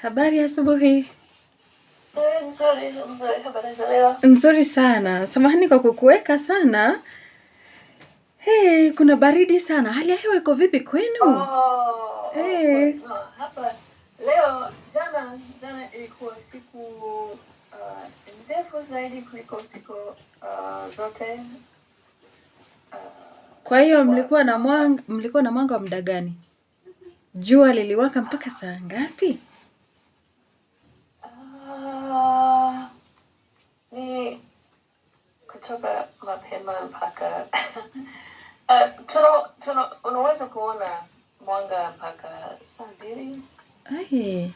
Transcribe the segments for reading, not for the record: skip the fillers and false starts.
Habari ya asubuhi. Nzuri, habari za leo? Nzuri sana. Samahani kwa kukuweka sana. Hey, kuna baridi sana. Hali ya hewa iko vipi kwenu? Hey. Hapa leo jana ilikuwa siku ndefu zaidi kuliko siku zote. Kwa hiyo mlikuwa na mwanga wa muda gani? Jua liliwaka mpaka saa ngapi? Ni kutoka mapema mpaka unaweza kuona mwanga mpaka saa 2.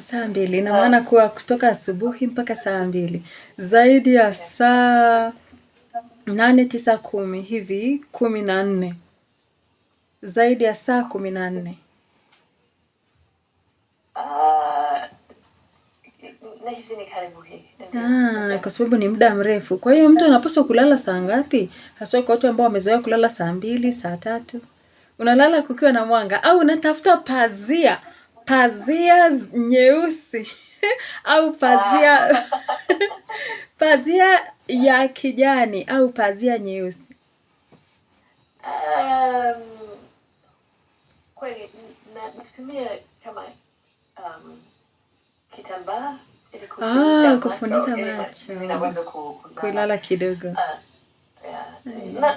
Saa 2 ina maana kuwa kutoka asubuhi mpaka saa 2, zaidi ya saa 8, 9, 10 hivi 14, zaidi ya saa 14. Nahisi ni karibu hii. Kwa sababu ni muda mrefu. Kwa hiyo mtu anapaswa kulala saa ngapi? Hasa kwa watu ambao wamezoea kulala saa 2, saa 3. Unalala kukiwa na mwanga au unatafuta pazia nyeusi au pazia ya kijani au pazia nyeusi? Kweli natumia kama kitambaa kufunika macho. Kulala kidogo.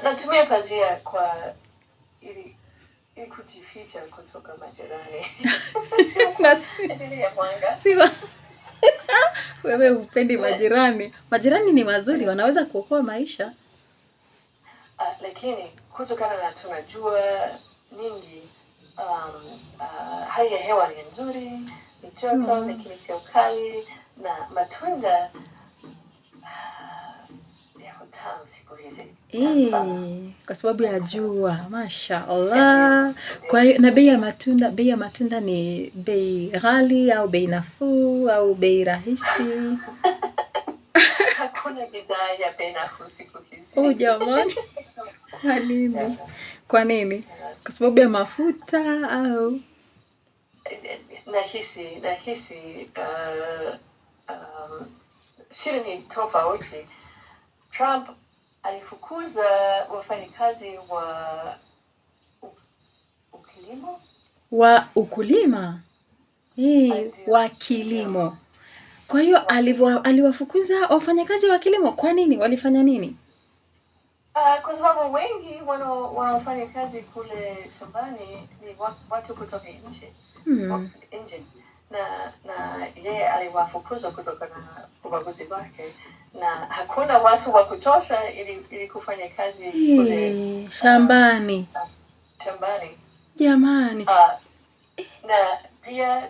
Natumia pazia kwa ili kujificha kutoka majirani. Wewe hupendi majirani. Majirani ni mazuri, wanaweza kuokoa maisha. Lakini kutokana na tunajua nyingi, hali ya hewa ni nzuri, ni joto, lakini sio kali, na matunda ya tamu siku hizi. Kwa sababu ya jua, mashaallah. Kwa hiyo na bei ya matunda ni bei ghali au bei nafuu au bei rahisi? Hakuna bidhaa ya bei nafuu siku hizi. Jamani. Kwa nini? Kwa sababu ya mafuta au? Nahisi shida ni tofauti. Trump alifukuza wafanyikazi wa ukulima wa kilimo. Kwa hiyo aliwafukuza wafanyakazi wa kilimo. Kwa nini? Walifanya nini? Kwa sababu wengi wanaofanya kazi kule shambani ni watu kutoka nje. Na yeye aliwafukuza kutoka na ubaguzi wake, na hakuna watu wa kutosha ili kufanya kazi kule shambani. Jamani. Na pia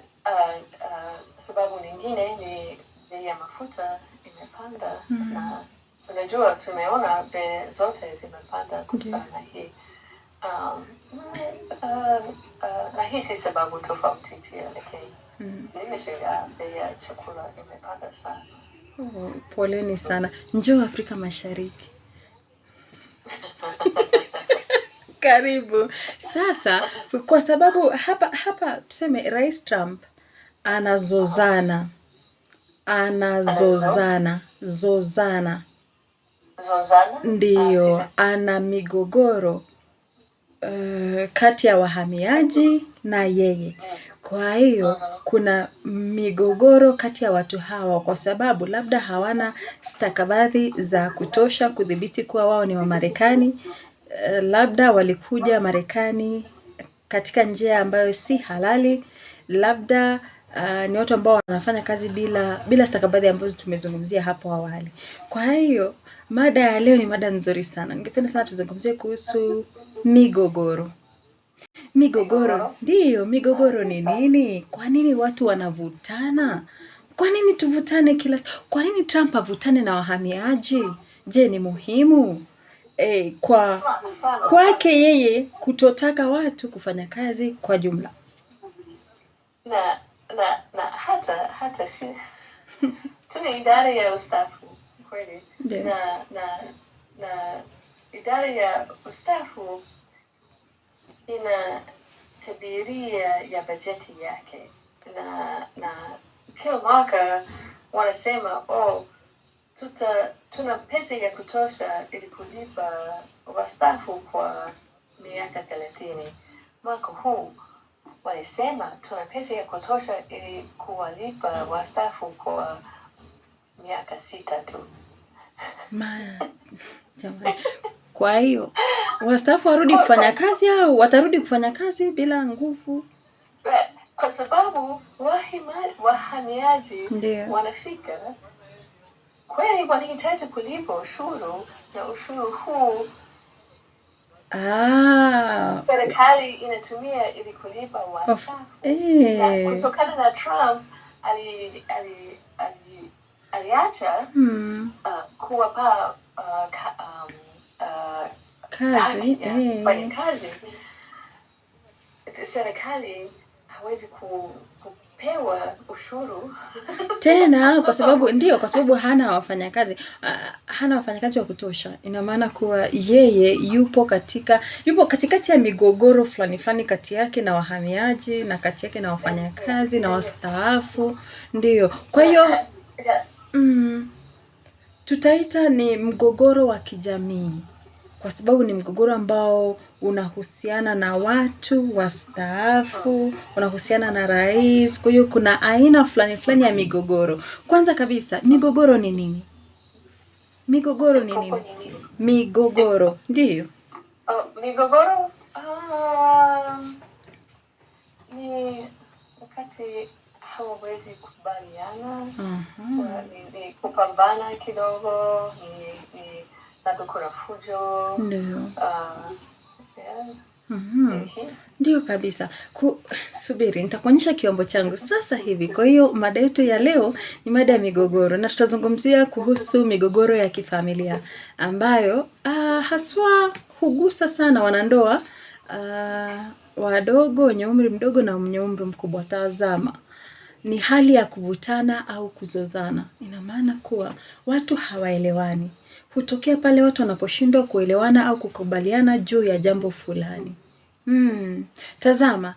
sababu nyingine ni bei ya mafuta imepanda. Na tunajua, tumeona bei zote zimepanda kutokana na hii. Na hii si sababu tofauti pia, lakini nimeshangaa bei ya chakula imepanda sana. Poleni sana. Njoo Afrika Mashariki. Karibu. Sasa kwa sababu hapa tuseme Rais Trump anazozana. Ndiyo, ana migogoro kati ya wahamiaji na yeye. Kwa hiyo kuna migogoro kati ya watu hawa kwa sababu labda hawana stakabadhi za kutosha kudhibiti kuwa wao ni wa Marekani. Labda walikuja Marekani katika njia ambayo si halali. Labda ni watu ambao wanafanya kazi bila stakabadhi ambazo tumezungumzia hapo awali. Kwa hiyo mada ya leo ni mada nzuri sana. Ningependa sana tuzungumzie kuhusu migogoro. Ndiyo, migogoro ni nini? Kwa nini watu wanavutana? Kwa nini tuvutane kwa nini Trump avutane na wahamiaji? Je, ni muhimu? Kwake yeye kutotaka watu kufanya kazi kwa jumla. Na hata tuna idara ya ustafu kweli. Na idara ya ustafu ina tabiria ya bajeti yake. na kila mwaka wanasema tuna pesa ya kutosha ili kulipa wastaafu kwa miaka 30. Mwaka huu walisema tuna pesa ya kutosha ili kuwalipa wastaafu kwa miaka 6 tu. Jamani. Kwa hiyo wastaafu warudi kufanya kazi au watarudi kufanya kazi bila nguvu? Kwa sababu wahamiaji wanafika, kweli wanahitaji kulipa ushuru, na ushuru huu serikali inatumia ili kulipa wastaafu. Na kutokana na Trump aliacha kuwapa kazi kufanya kazi, serikali hawezi kupewa ushuru tena kwa sababu hana wafanyakazi wa kutosha. Ina maana kuwa yeye yupo katikati ya migogoro fulani kati yake na wahamiaji na kati yake na wafanyakazi na wastaafu. Ndio. Kwa hiyo tutaita ni mgogoro wa kijamii, kwa sababu ni mgogoro ambao unahusiana na watu wastaafu, unahusiana na rais. Kwa hiyo kuna aina fulani ya migogoro. Kwanza kabisa, migogoro ni nini? Migogoro ndio. Migogoro ni wakati hawawezi kubaliana, ni kupambana kidogo, ni labda kuna fujo. Ndio kabisa. Subiri, nitakuonyesha kiombo changu sasa hivi. Kwa hiyo mada yetu ya leo ni mada ya migogoro, na tutazungumzia kuhusu migogoro ya kifamilia ambayo haswa hugusa sana wanandoa wadogo, wenye umri mdogo na wenye umri mkubwa. Tazama, ni hali ya kuvutana au kuzozana. Ina maana kuwa watu hawaelewani. Hutokea pale watu wanaposhindwa kuelewana au kukubaliana juu ya jambo fulani. Tazama,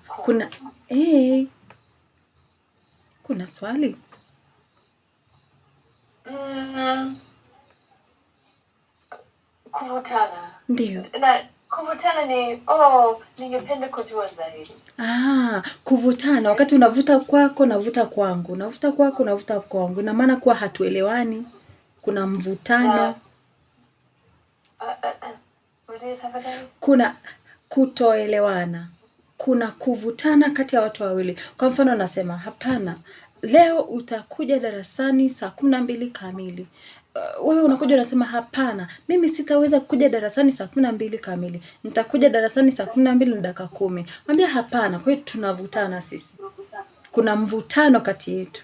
kuna swali. Kuvutana. Ndio. Na kuvutana ni ningependa kujua zaidi. Kuvutana wakati unavuta kwako navuta kwangu, navuta kwako navuta kwangu. Ina maana kuwa hatuelewani. Kuna mvutano. Kuna kutoelewana. Kuna kuvutana kati ya watu wawili. Kwa mfano nasema, hapana, leo utakuja darasani saa 12 kamili. Wewe unakuja unasema, hapana, mimi sitaweza kuja darasani saa 12 kamili. Nitakuja darasani saa 12 na dakika 10. Mwambie hapana. Kwa hiyo tunavutana sisi. Kuna mvutano kati yetu.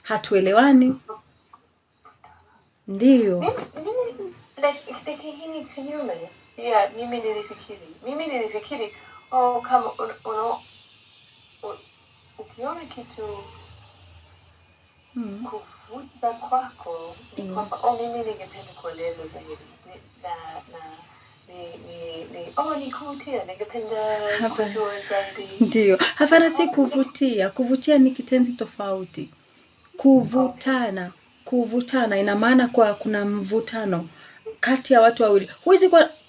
Hatuelewani. Ndio. Lakini kinyume. Mimi nilifikiri kama ukiona kitu kuvuta kwako ni kwamba mimi ningependa kueleza zaidi, ni kuvutia, ningependa kujua zaidi. Ndio. Hapana, si kuvutia. Kuvutia ni kitenzi tofauti. Kuvutana ina maana kwa kuna mvutano kati ya watu wawili.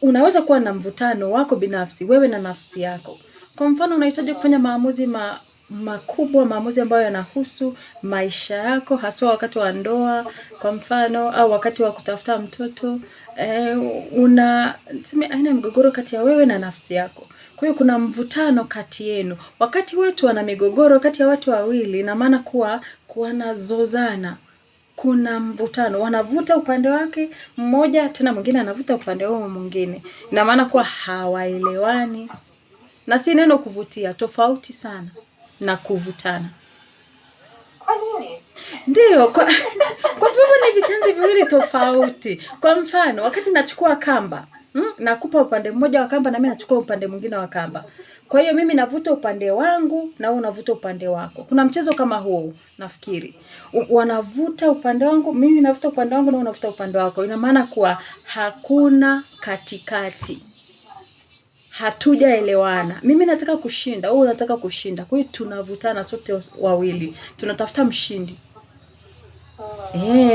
Unaweza kuwa na mvutano wako binafsi, wewe na nafsi yako. Kwa mfano unahitaji kufanya maamuzi makubwa, maamuzi ambayo yanahusu maisha yako, haswa wakati wa ndoa kwa mfano, au wakati wa kutafuta mtoto. Tuseme aina mgogoro kati ya wewe na nafsi yako. Kwa hiyo kuna mvutano kati yenu. Wakati watu wana migogoro kati ya watu wawili, ina maana kuwa wanazozana. Kuna mvutano, wanavuta upande wake mmoja, tena mwingine anavuta upande wao mwingine. Ina maana kuwa hawaelewani. Na si neno kuvutia, tofauti sana na kuvutana. Kwa nini? Ndio, kwa sababu ni vitenzi viwili tofauti. Kwa mfano, wakati nachukua kamba, nakupa upande mmoja wa kamba na mimi nachukua upande mwingine wa kamba. Kwa hiyo mimi navuta upande wangu na wewe unavuta upande wako. Kuna mchezo kama huo nafikiri. Wanavuta upande wangu, mimi navuta upande wangu na wewe unavuta upande wako. Ina maana kuwa hakuna katikati. hatujaelewana. Mimi nataka kushinda, wewe unataka kushinda. Kwa hiyo tunavutana sote wawili. Tunatafuta mshindi.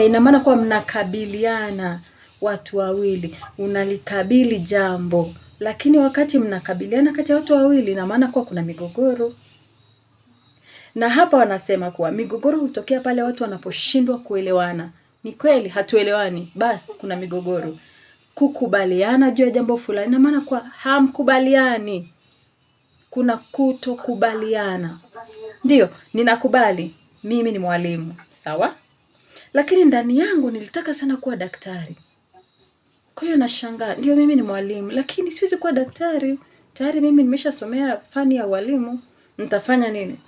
Ina maana kwa mnakabiliana watu wawili. Unalikabili jambo. Lakini wakati mnakabiliana kati ya watu wawili, ina maana kwa kuna migogoro. Na hapa wanasema kuwa migogoro hutokea pale watu wanaposhindwa kuelewana. Ni kweli hatuelewani, basi kuna migogoro. Kukubaliana juu ya jambo fulani, ina maana kwa hamkubaliani. Kuna kutokubaliana. Ndio, ninakubali mimi ni mwalimu, sawa? Lakini ndani yangu nilitaka sana kuwa daktari. Kwa hiyo nashangaa, ndio mimi ni mwalimu, lakini siwezi kuwa daktari. Tayari mimi nimeshasomea fani ya walimu, nitafanya nini?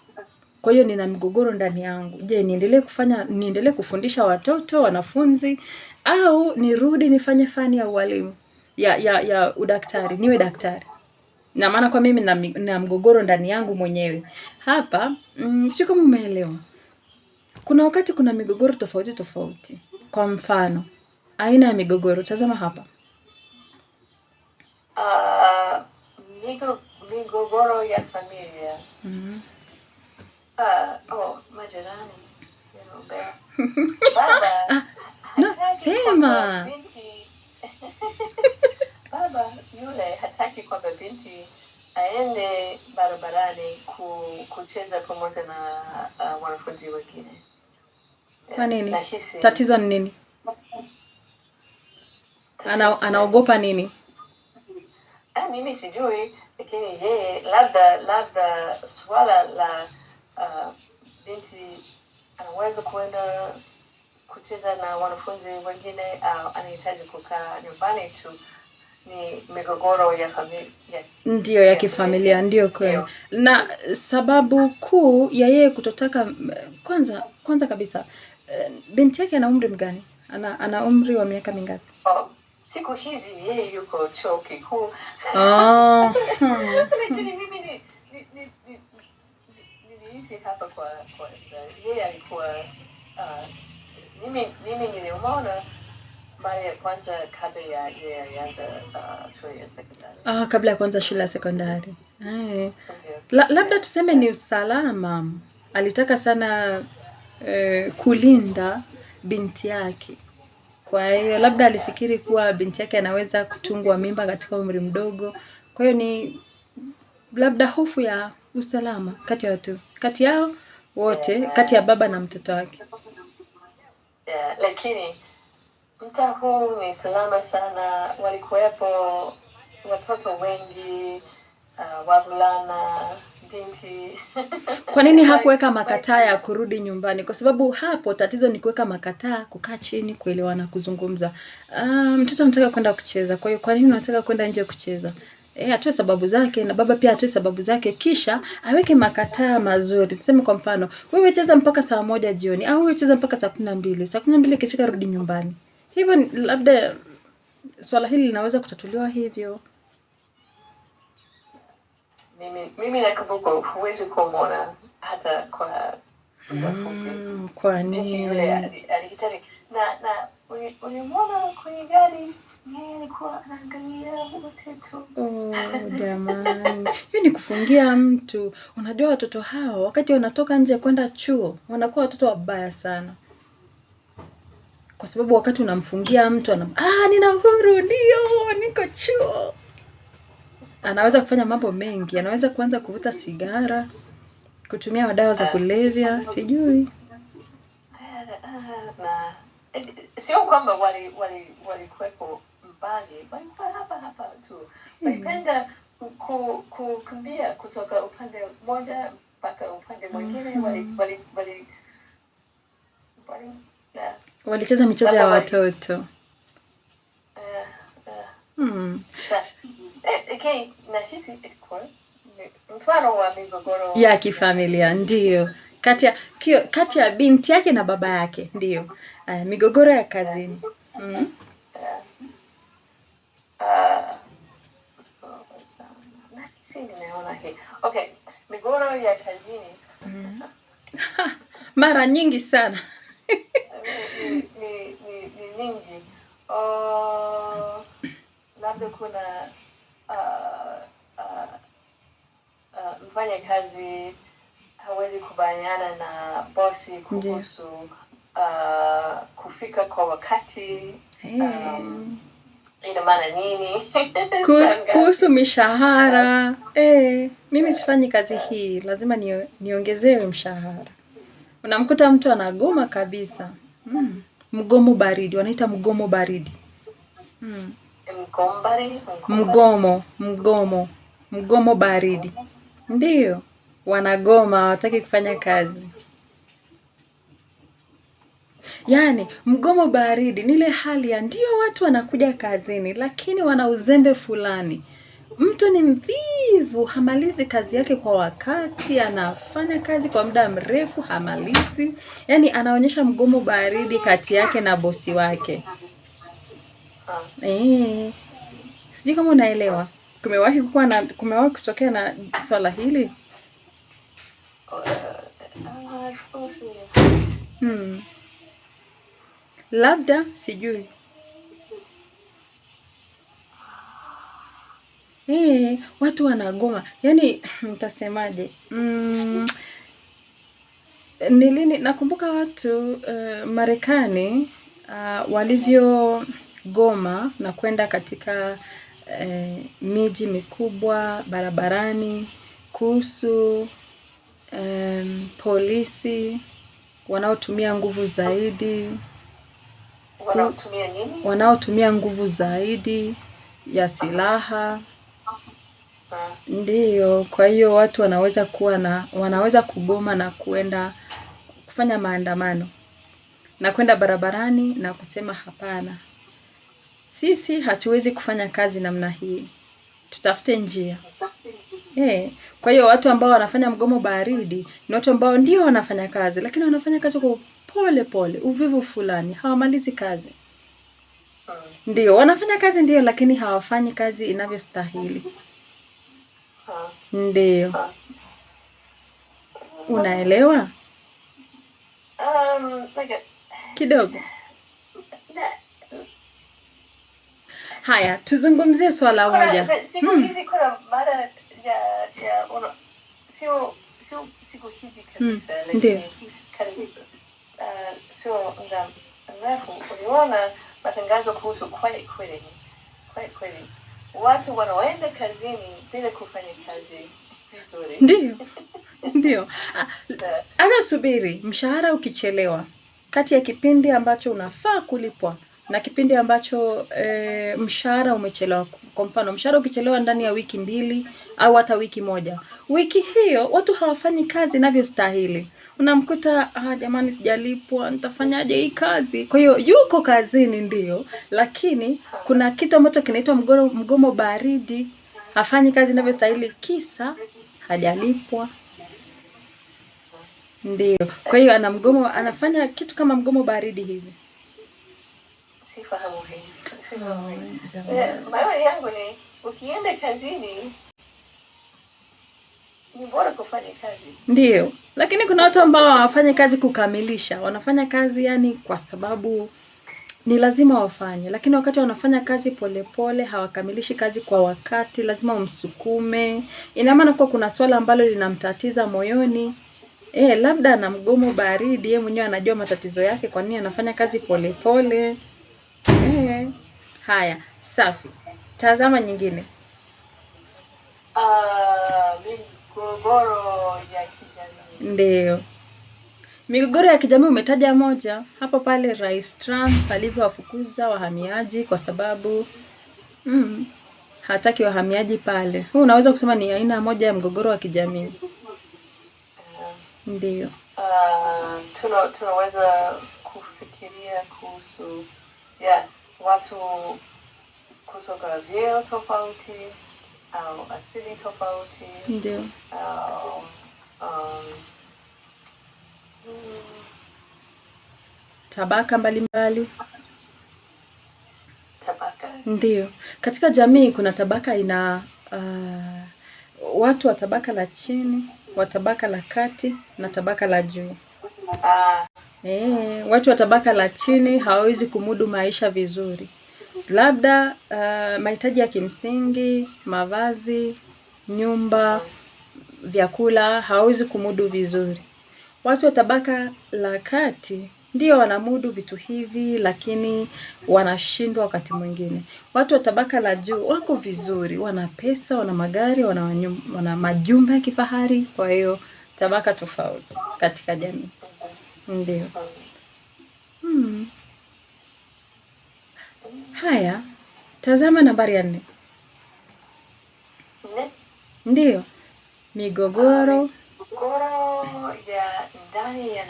Kwa hiyo nina migogoro ndani yangu. Je, niendelee kufundisha watoto, wanafunzi, au nirudi nifanye fani ya walimu ya udaktari, niwe daktari? Na maana kwa mimi na mgogoro ndani yangu mwenyewe. Hapa sio kama umeelewa. Kuna wakati kuna migogoro tofauti tofauti. Kwa mfano, aina ya migogoro, tazama hapa. Migogoro ya familia. Majirani. Baba. No, sema. Baba yule hataki kwamba binti aende barabarani kucheza pamoja na wanafunzi wengine. Kwa nini? Tatizo ni nini? Anaogopa nini? Mimi sijui, lakini yeye labda swala la binti anaweza kuenda kucheza na wanafunzi wengine au anahitaji kukaa nyumbani tu, ni migogoro ya familia. Ndio, ya kifamilia, ndio kweli. Na sababu kuu ya yeye kutotaka, kwanza kabisa, binti yake ana umri mgani? Ana umri wa miaka mingapi? Siku hizi yeye yuko chuo kikuu. Lakini mimi niliishi hapa kwa yeye alikuwa mimi nilimuona mara ya kwanza kabla ya yeye alianza shule ya sekondari. Kabla ya kuanza shule ya sekondari. Labda tuseme ni usalama. Alitaka sana kulinda binti yake. Kwa hiyo labda alifikiri kuwa binti yake anaweza kutungwa mimba katika umri mdogo. Kwa hiyo ni labda hofu ya usalama kati yao wote, kati ya baba na mtoto wake. Lakini mtaa huu ni salama sana. Walikuwepo watoto wengi, wavulana, binti. Kwa nini hakuweka makataa ya kurudi nyumbani? Kwa sababu hapo tatizo ni kuweka makataa, kukaa chini, kuelewana, kuzungumza. Mtoto anataka kwenda kucheza. Kwa hiyo kwa nini unataka kwenda nje kucheza? Atoe sababu zake, na baba pia atoe sababu zake, kisha aweke makataa mazuri. Tuseme kwa mfano, wewe cheza mpaka saa 1 jioni, au wewe cheza mpaka saa 12. Saa 12 ikifika rudi nyumbani. Hivyo labda swala hili linaweza kutatuliwa hivyo. Mimi nakumbuka huwezi kumwona hata kwa kwa nini? Yule alihitaji na ulimwona kwenye gari, yeye alikuwa anaangalia wote tu. Jamani. Hiyo ni kufungia mtu. Unajua watoto hao wakati wanatoka nje kwenda chuo, wanakuwa watoto wabaya sana. Kwa sababu wakati unamfungia mtu nina uhuru, ndio niko chuo. Anaweza kufanya mambo mengi, anaweza kuanza kuvuta sigara, kutumia madawa za kulevya, sijui. Na sio kwamba walikuwepo mbali, walikuwa hapa tu. Walipenda kukimbia kutoka upande mmoja mpaka upande mwingine. Walicheza michezo ya watoto. Nahisi mfano wa migogoro ya kifamilia, ndio kati ya binti yake na baba yake, ndio migogoro ya kazini. Migogoro ya kazini mara nyingi sana. ni nyingi. Labda kuna kazi hawezi kubaliana na bosi kuhusu kufika kwa wakati. Ina maana nini? Kuhusu mishahara. Mimi sifanyi kazi hii, lazima niongezewe mshahara. Unamkuta mtu anagoma kabisa. Mgomo baridi, wanaita mgomo baridi. Mgomo baridi. Ndiyo, wanagoma, hawataki kufanya kazi. Yaani, mgomo baridi ni ile hali ya ndio watu wanakuja kazini, lakini wana uzembe fulani. Mtu ni mvivu, hamalizi kazi yake kwa wakati, anafanya kazi kwa muda mrefu, hamalizi. Yaani, anaonyesha mgomo baridi kati yake na bosi wake. Sijui kama unaelewa. Kumewahi kutokea na swala hili? Labda sijui. Watu wanagoma. Yaani nitasemaje? Nakumbuka watu Marekani walivyogoma na kwenda katika miji mikubwa barabarani kuhusu polisi wanaotumia nguvu zaidi. Wanaotumia nini? Wanaotumia nguvu zaidi ya silaha. Ndiyo, kwa hiyo watu wanaweza kugoma na kuenda kufanya maandamano na kwenda barabarani na kusema hapana. Sisi hatuwezi kufanya kazi namna hii. Tutafute njia. Kwa hiyo watu ambao wanafanya mgomo baridi ni watu ambao ndio wanafanya kazi, lakini wanafanya kazi kwa pole pole, uvivu fulani, hawamalizi kazi. Ndio, wanafanya kazi ndio, lakini hawafanyi kazi inavyostahili. Ndio. Unaelewa? Kidogo. Haya, tuzungumzie swala moja. Siku hizi kuna mara ya sio siku hizi kabisa. Ndio. Sio muda mrefu uliona matangazo kuhusu quiet quitting. Watu wanaoenda kazini bila kufanya kazi vizuri. Ndio. Anasubiri mshahara ukichelewa. Kati ya kipindi ambacho unafaa kulipwa na kipindi ambacho mshahara umechelewa. Kwa mfano, mshahara ukichelewa ndani ya wiki 2 au hata wiki 1. Wiki hiyo watu hawafanyi kazi inavyostahili. Unamkuta jamani, sijalipwa, nitafanyaje hii kazi? Kwa hiyo yuko kazini ndio, lakini kuna kitu ambacho kinaitwa mgomo baridi. Hafanyi kazi inavyostahili kisa hajalipwa. Ndio. Kwa hiyo anafanya kitu kama mgomo baridi hivi. Sifahamu hii. Maoni yangu ni ukienda kazini ni bora kufanya kazi. Ndio. Lakini kuna watu ambao hawafanyi kazi kukamilisha. Wanafanya kazi yani kwa sababu ni lazima wafanye. Lakini wakati wanafanya kazi polepole, hawakamilishi kazi kwa wakati, lazima umsukume. Ina maana kwa kuna swala ambalo linamtatiza moyoni. Labda ana mgomo baridi, yeye mwenyewe anajua matatizo yake, kwa nini anafanya kazi polepole. Haya, safi. Tazama nyingine. Migogoro ya kijamii. Ndio. Migogoro ya kijamii umetaja moja. Hapo pale Rais Trump alivyowafukuza wahamiaji kwa sababu hataki wahamiaji pale. Huu unaweza kusema ni aina moja ya mgogoro wa kijamii. Ndio. Tunaweza kufikiria kuhusu watu kutoka vyeo tofauti au asili tofauti. Ndio. Tabaka mbalimbali. Tabaka. Ndio. Katika jamii kuna tabaka watu wa tabaka la chini, wa tabaka la kati na tabaka la juu. Watu wa tabaka la chini hawawezi kumudu maisha vizuri. Labda mahitaji ya kimsingi, mavazi, nyumba, vyakula, hawawezi kumudu vizuri. Watu wa tabaka la kati ndio wanamudu vitu hivi, lakini wanashindwa wakati mwingine. Watu wa tabaka la juu wako vizuri, wana pesa, wana magari, wana majumba ya kifahari. Kwa hiyo tabaka tofauti katika jamii. Ndio. Haya, tazama nambari ya 4. Ndiyo, migogoro ya ndani ya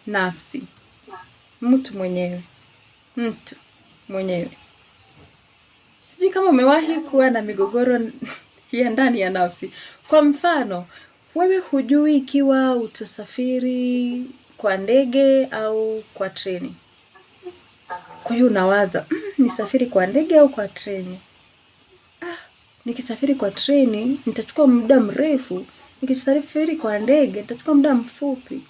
nafsi. Mtu mwenyewe. Sijui kama umewahi kuwa na migogoro ya ndani ya nafsi. Kwa mfano, wewe hujui ikiwa utasafiri kwa ndege au kwa treni. Kwa hiyo unawaza, nisafiri kwa ndege au kwa treni? Nikisafiri kwa treni nitachukua muda mrefu, nikisafiri kwa ndege nitachukua muda mfupi.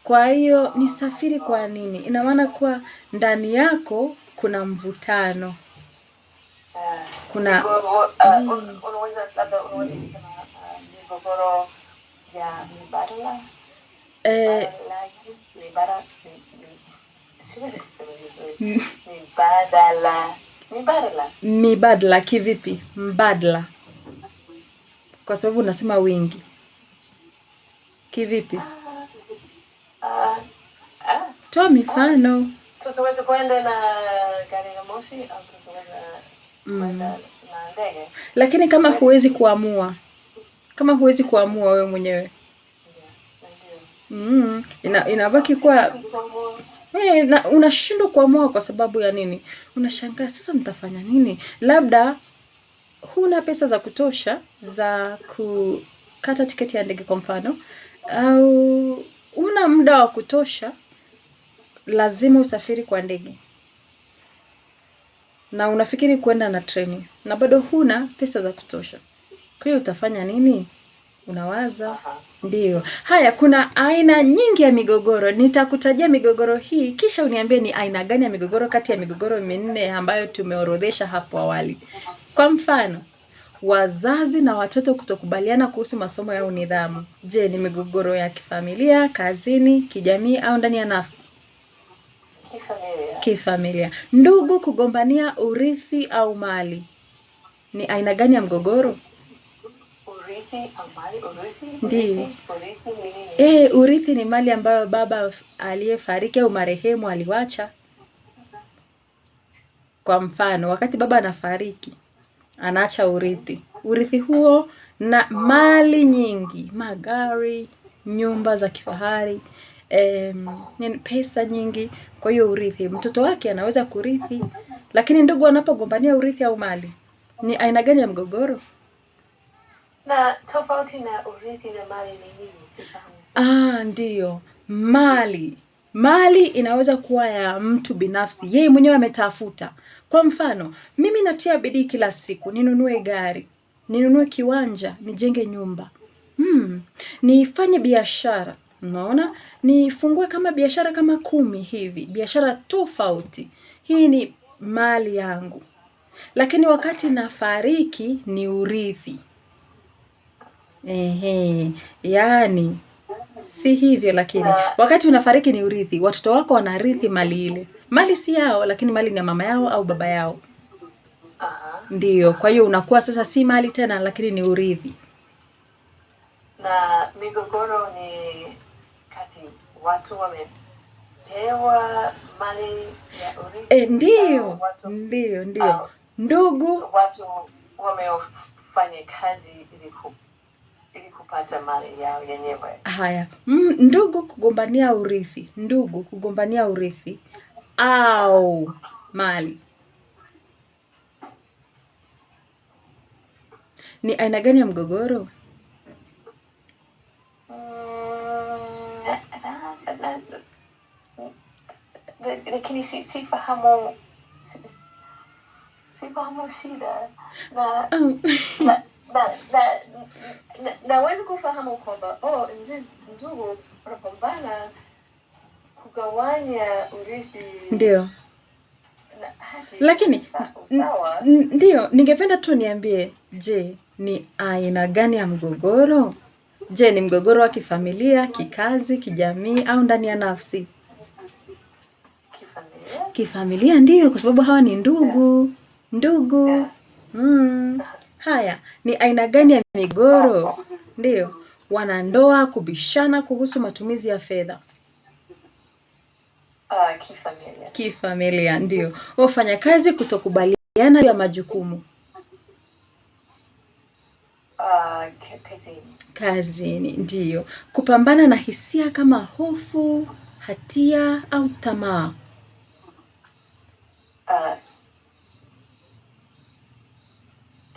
Kwa hiyo nisafiri kwa nini? Ina maana kuwa ndani yako kuna mvutano. Kuna unaweza kusema migogoro ya mibadala. Mibadala kivipi? Mbadala. Kwa sababu unasema wingi. Kivipi? Toa mifano. Tutaweza kwenda na gari ya moshi au tutaweza kwenda na ndege. Lakini kama huwezi kuamua. Wewe mwenyewe. Inabaki kuwa unashindwa kuamua kwa sababu ya nini? Unashangaa sasa nitafanya nini? Labda huna pesa za kutosha za kukata tiketi ya ndege kwa mfano, au una muda wa kutosha, lazima usafiri kwa ndege. Na unafikiri kwenda na treni na bado huna pesa za kutosha. Kwa hiyo utafanya nini? Unawaza. Ndio. Haya, kuna aina nyingi ya migogoro. Nitakutajia migogoro hii kisha uniambie ni aina gani ya migogoro kati ya migogoro 4 ambayo tumeorodhesha hapo awali. Kwa mfano, wazazi na watoto kutokubaliana kuhusu masomo au nidhamu. Je, ni migogoro ya kifamilia, kazini, kijamii au ndani ya nafsi? Kifamilia. Ndugu kugombania urithi au mali. Ni aina gani ya mgogoro? Ndiyo. Urithi ni mali ambayo baba aliyefariki au marehemu aliwacha. Kwa mfano, wakati baba anafariki, anaacha urithi. Urithi huo na mali nyingi, magari, nyumba za kifahari, pesa nyingi. Kwa hiyo urithi, mtoto wake anaweza kurithi. Lakini ndugu wanapogombania urithi au mali, ni aina gani ya mgogoro? Na tofauti na urithi na mali ni nini? Sifahamu. Ndiyo. Mali inaweza kuwa ya mtu binafsi. Yeye mwenyewe ametafuta. Kwa mfano, mimi natia bidii kila siku, ninunue gari, ninunue kiwanja, nijenge nyumba. Nifanye biashara. Unaona? Nifungue kama biashara kama 10 hivi, biashara tofauti. Hii ni mali yangu. Lakini wakati nafariki ni urithi. Yaani si hivyo, lakini wakati unafariki ni urithi. Watoto wako wanarithi mali ile. Mali si yao, lakini mali ni ya mama yao au baba yao. Ndiyo, kwa hiyo unakuwa sasa si mali tena, lakini ni urithi. Na migogoro ni kati watu wamepewa mali ya urithi. Ndiyo. Ndugu watu wamefanya kazi ili kupata mali yao yenyewe. Haya, ndugu kugombania urithi au mali. Ni aina gani ya mgogoro? Lakini sifahamu shida. Naweza kufahamu kwamba ndugu wanapambana kugawanya urithi. Ndio. Lakini ndio, ningependa tu niambie, je, ni aina gani ya mgogoro? Je, ni mgogoro wa kifamilia, kikazi, kijamii au ndani ya nafsi? Kifamilia. Kifamilia ndiyo, kwa sababu hawa ni ndugu. Haya, ni aina gani ya migogoro? Ndiyo, wanandoa kubishana kuhusu matumizi ya fedha. Kifamilia. Kifamilia ndiyo. Wafanyakazi kutokubaliana ya majukumu. Kazini ndiyo. Kupambana na hisia kama hofu, hatia au tamaa.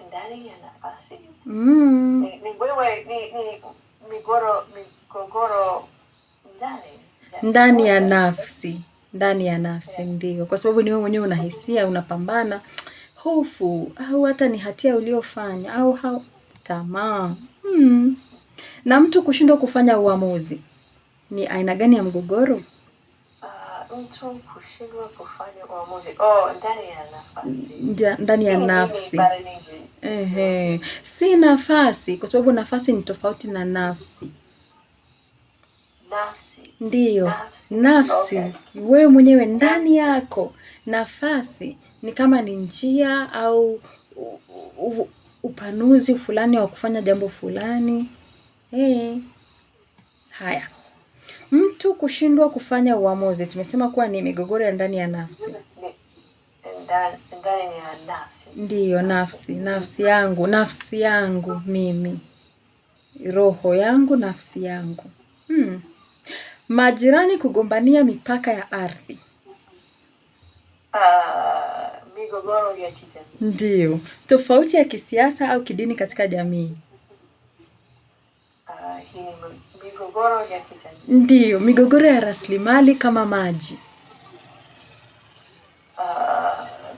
Ndani ya nafasi. Ni migogoro ndani ya nafsi. Ndani ya nafsi ndiyo. Kwa sababu ni wewe mwenyewe una hisia, unapambana hofu au hata ni hatia uliofanya au tamaa. Na mtu kushindwa kufanya uamuzi. Ni aina gani ya mgogoro? Mtu kushindwa kufanya uamuzi. Ndani ya nafasi. Ndani ya nafsi. Si nafasi, kwa sababu nafasi ni tofauti na nafsi. Nafsi. Ndiyo, nafsi. Okay. Wewe mwenyewe ndani yako. Nafasi ni kama ni njia au upanuzi fulani wa kufanya jambo fulani. Haya. Mtu kushindwa kufanya uamuzi. Tumesema kuwa ni migogoro ya ndani ya nafsi. Ndani ya nafsi. Ndiyo, nafsi. Nafsi yangu mimi. Roho yangu, nafsi yangu. Majirani kugombania mipaka ya ardhi. Migogoro ya kijamii. Ndiyo. Tofauti ya kisiasa au kidini katika jamii. Migogoro ya kijamii. Ndiyo. Migogoro ya rasilimali kama maji.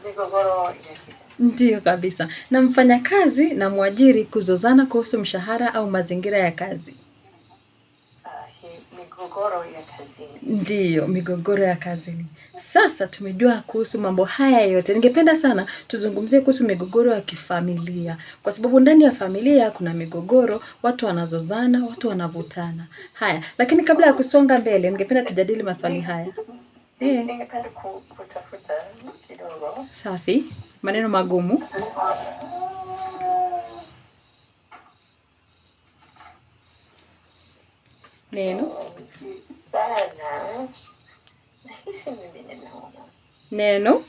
Migogoro ya kijamii. Ndiyo kabisa. Na mfanyakazi na mwajiri kuzozana kuhusu mshahara au mazingira ya kazi. Migogoro ya kazini. Ndiyo, migogoro ya kazini. Sasa tumejua kuhusu mambo haya yote. Ningependa sana tuzungumzie kuhusu migogoro ya kifamilia. Kwa sababu ndani ya familia kuna migogoro, watu wanazozana, watu wanavutana. Haya, lakini kabla ya kusonga mbele, ningependa tujadili maswali haya. Ningependa kutafuta kidogo. Safi, maneno magumu. Neno. Sana. Nahisi mimi nimeona. Neno.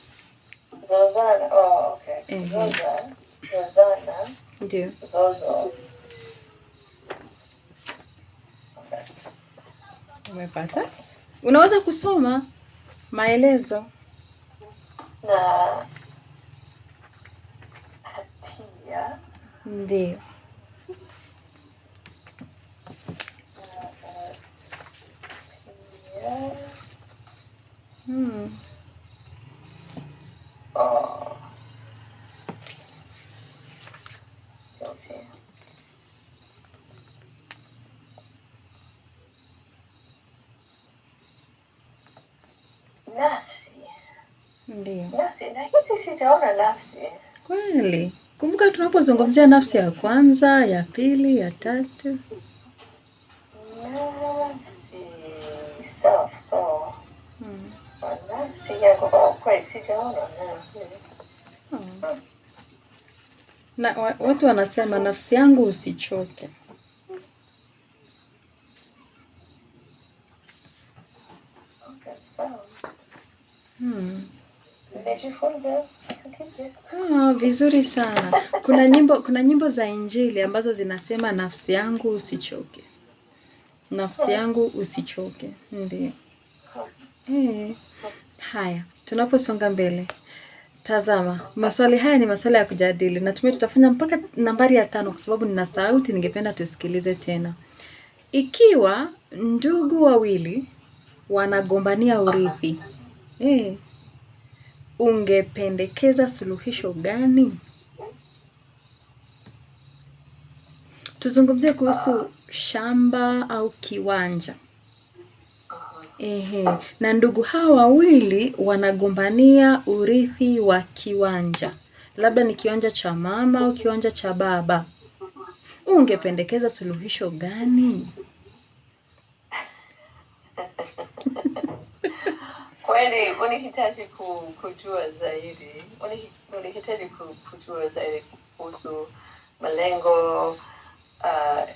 Zozana. Okay. Zozana. Ndiyo. Zozo. Okay. Umepata? Unaweza kusoma maelezo. Na hatia. Ndiyo. Nafsi. Ndiyo. Nafsi, nahisi sijaona nafsi. Kweli. Kumbuka tunapozungumzia nafsi ya kwanza, ya pili, ya tatu. Nafsi. Self, so. Nafsi yako kweli sijaona nafsi. Na watu wanasema nafsi yangu usichoke. Okay, sawa. Vizuri sana. Kuna nyimbo za Injili ambazo zinasema nafsi yangu usichoke. Nafsi yangu usichoke. Ndiyo. Haya, tunaposonga mbele. Tazama, maswali haya ni maswali ya kujadili. Natumai tutafanya mpaka nambari ya 5 kwa sababu nina sauti, ningependa tusikilize tena. Ikiwa ndugu wawili wanagombania urithi, ungependekeza suluhisho gani? Tuzungumzie kuhusu shamba au kiwanja. Na ndugu hawa wawili wanagombania urithi wa kiwanja. Labda ni kiwanja cha mama au kiwanja cha baba. ungependekeza suluhisho gani? Kweli unahitaji kujua zaidi. Unahitaji kujua zaidi kuhusu malengo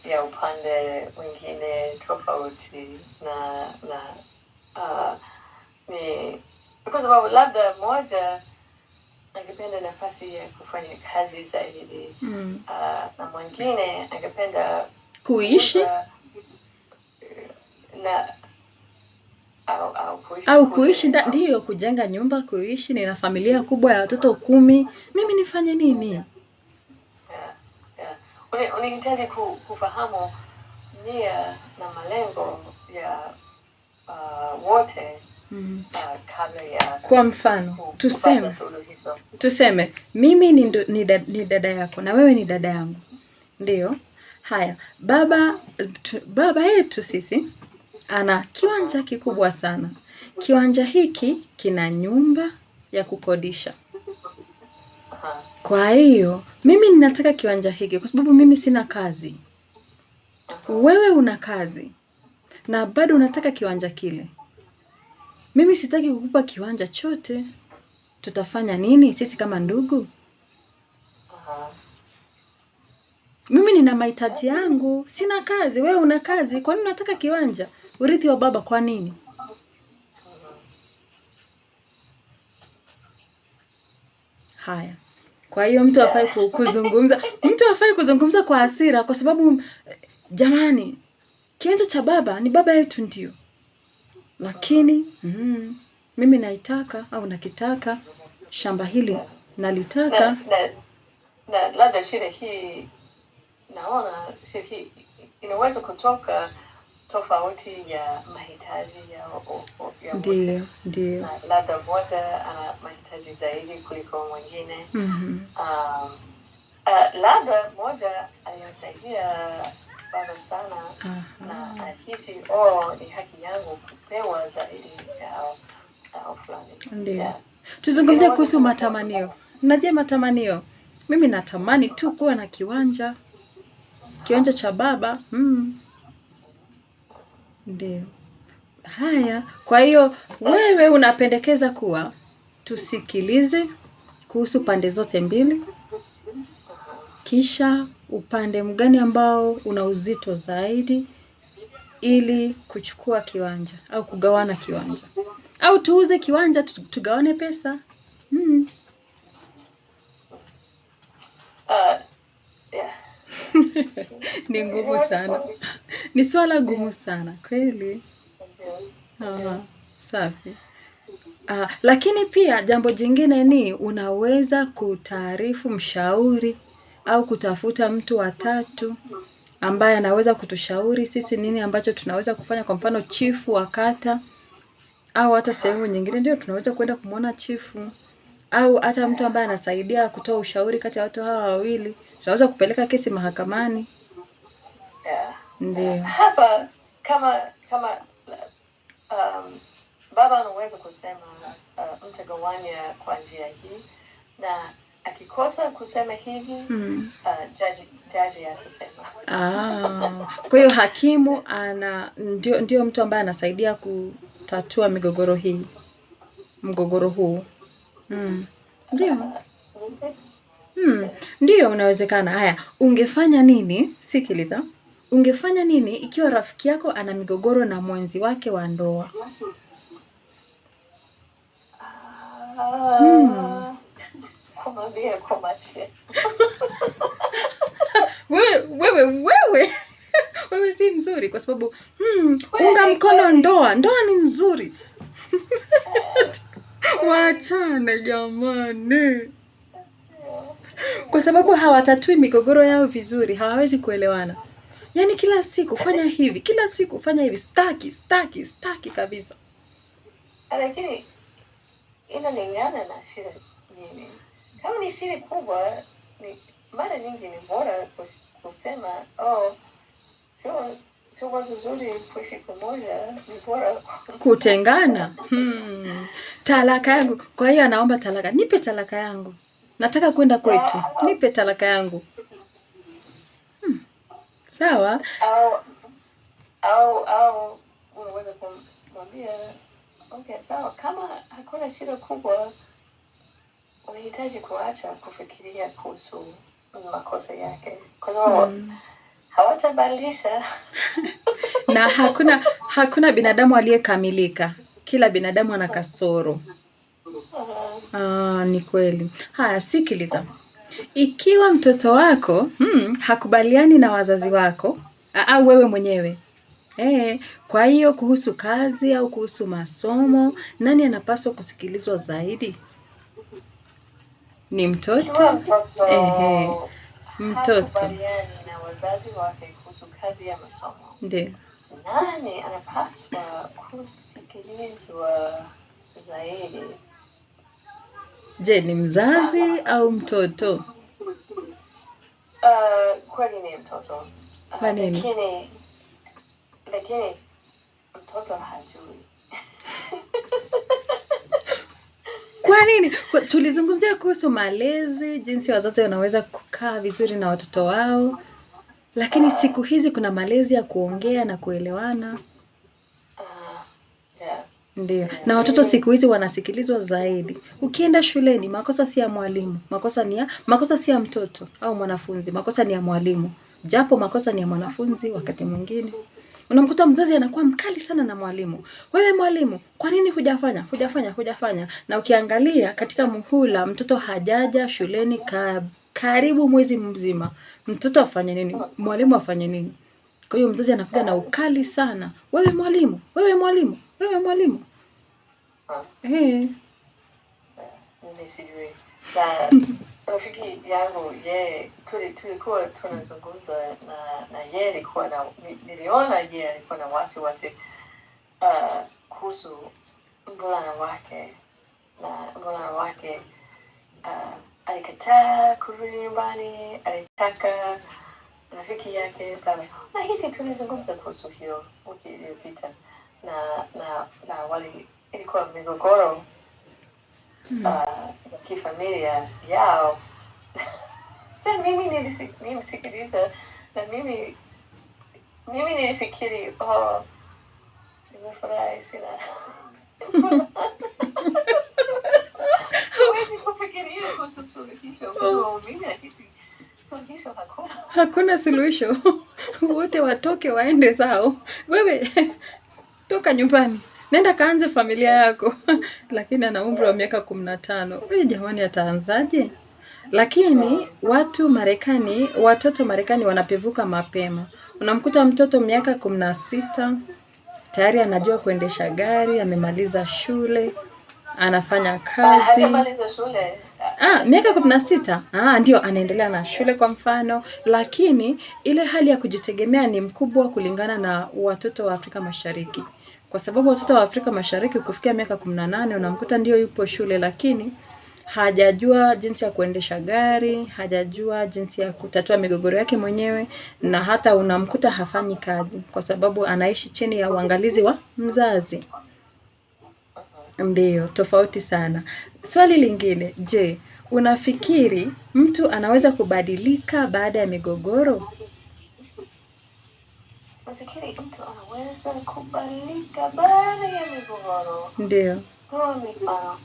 ya upande mwingine tofauti na ni kwa sababu labda moja angependa nafasi ya kufanya kazi zaidi, na mwingine angependa kuishi na au kuishi ndiyo, kujenga nyumba, kuishi. Nina familia kubwa ya watoto 10, mimi nifanye nini? Unahitaji kufahamu nia na malengo ya wote kabla ya, kwa mfano tuseme mimi ni dada yako na wewe ni dada yangu, ndio. Haya, baba yetu sisi ana kiwanja kikubwa sana. Kiwanja hiki kina nyumba ya kukodisha. Kwa hiyo mimi ninataka kiwanja hiki kwa sababu mimi sina kazi. Wewe una kazi na bado unataka kiwanja kile. Mimi sitaki kukupa kiwanja chote. Tutafanya nini sisi kama ndugu? Mimi nina mahitaji yangu, sina kazi, wewe una kazi. Kwa nini unataka kiwanja? Urithi wa baba kwa nini? Haya. Kwa hiyo mtu hafai kuzungumza kwa hasira, kwa sababu jamani, kiwanja cha baba ni baba yetu ndio. Lakini mimi naitaka au nakitaka shamba hili, nalitaka. Na labda shida hii, naona shida hii inaweza kutoka tofauti ya mahitaji ya ndio. Na labda mmoja ana mahitaji zaidi kuliko mwingine. Labda mmoja aliyosaidia baba sana na anahisi ni haki yangu kupewa zaidi ya fulani. Ndio. Tuzungumzie kuhusu matamanio. Unajua matamanio, mimi natamani tu kuwa na kiwanja cha baba. Ndio. Haya, kwa hiyo wewe unapendekeza kuwa tusikilize kuhusu pande zote mbili, kisha upande mgani ambao una uzito zaidi ili kuchukua kiwanja au kugawana kiwanja, au tuuze kiwanja tugawane pesa. Ni ngumu sana. Ni swala gumu sana kweli. Safi. Lakini pia jambo jingine ni unaweza kutaarifu mshauri au kutafuta mtu wa tatu ambaye anaweza kutushauri sisi nini ambacho tunaweza kufanya. Kwa mfano chifu wa kata au hata sehemu nyingine, ndio tunaweza kwenda kumwona chifu, au hata mtu ambaye anasaidia kutoa ushauri kati ya watu hawa wawili. Tunaweza kupeleka kesi mahakamani. Ndio. Hapa kama baba anaweza kusema mtagawanya kwa njia hii, na akikosa kusema hivi jaji atasema. Kwa hiyo hakimu ndio mtu ambaye anasaidia kutatua mgogoro huu. Ndio. Ndio, unawezekana. Haya, ungefanya nini? Sikiliza. Ungefanya nini ikiwa rafiki yako ana migogoro na mwenzi wake wa ndoa? Kumwambia komache. Wewe si mzuri kwa sababu unga mkono ndoa ni nzuri. Waachane jamani. Kwa sababu hawatatui migogoro yao vizuri, hawawezi kuelewana. Yaani kila siku fanya hivi, kila siku fanya hivi, staki kabisa. Lakini inalingana na shida nini. Kama ni shida kubwa, mara nyingi ni bora kusema sio wazo zuri kuishi pamoja, ni bora kutengana. Talaka yangu. Kwa hiyo anaomba talaka. Nipe talaka yangu. Nataka kwenda kwetu. Nipe talaka yangu. Sawa. Au unaweza kumwambia okay, sawa, kama hakuna shida kubwa, unahitaji kuacha kufikiria kuhusu makosa yake, kwa sababu hawatabadilisha. Na hakuna binadamu aliyekamilika. Kila binadamu ana kasoro. Ni kweli. Haya, sikiliza. Ikiwa mtoto wako hakubaliani na wazazi wako au wewe mwenyewe, kwa hiyo kuhusu kazi au kuhusu masomo, nani anapaswa kusikilizwa zaidi? Ni mtoto? Mtoto hakubaliani na wazazi wake kuhusu kazi ya masomo, ndio nani anapaswa kusikilizwa zaidi? Je, ni mzazi au mtoto? Kweli ni mtoto. Kwa nini? Lakini mtoto hajui. Kwa nini? Tulizungumzia kuhusu malezi, jinsi wazazi wanaweza kukaa vizuri na watoto wao. Lakini siku hizi kuna malezi ya kuongea na kuelewana. Ndio. Na watoto siku hizi wanasikilizwa zaidi. Ukienda shuleni, makosa si ya mwalimu, makosa si ya mtoto au mwanafunzi, makosa ni ya mwalimu. Japo makosa ni ya mwanafunzi wakati mwingine. Unamkuta mzazi anakuwa mkali sana na mwalimu. Wewe mwalimu, kwa nini hujafanya? Na ukiangalia katika muhula mtoto hajaja shuleni karibu mwezi mzima. Mtoto afanye nini? Mwalimu afanye nini? Kwa hiyo mzazi anakuja na ukali sana. Wewe mwalimu. Nisijui. Rafiki yangu tulikuwa tunazungumza na yeye alikuwa na niliona yeye alikuwa na wasiwasi kuhusu mvulana wake alikataa kurudi nyumbani, alitaka rafiki yake pale. Na hisi tulizungumza kuhusu hiyo wiki iliyopita na wali ilikuwa migogoro kifamilia yao. Na mimi nilimsikiliza na mimi nilifikiri nimefurahi sana. Huwezi kufikiria kuhusu suluhisho. Mimi nahisi suluhisho hakuna suluhisho. Wote watoke waende zao. Wewe toka nyumbani, nenda kaanze familia yako. Lakini ana umri wa miaka 15. Wewe jamani, ataanzaje? Lakini watoto Marekani wanapevuka mapema. Unamkuta mtoto miaka 16 tayari anajua kuendesha gari, amemaliza shule, anafanya kazi. Hajamaliza shule. Miaka 16. Ndio anaendelea na shule kwa mfano, lakini ile hali ya kujitegemea ni mkubwa kulingana na watoto wa Afrika Mashariki. Kwa sababu watoto wa Afrika Mashariki kufikia miaka 18 unamkuta ndio yupo shule, lakini hajajua jinsi ya kuendesha gari, hajajua jinsi ya kutatua migogoro yake mwenyewe, na hata unamkuta hafanyi kazi kwa sababu anaishi chini ya uangalizi wa mzazi. Ndio, tofauti sana. Swali lingine, je, unafikiri mtu anaweza kubadilika baada ya migogoro? Nafikiri mtu anaweza kubadilika baada ya migogoro. Ndio. Kwa mfano.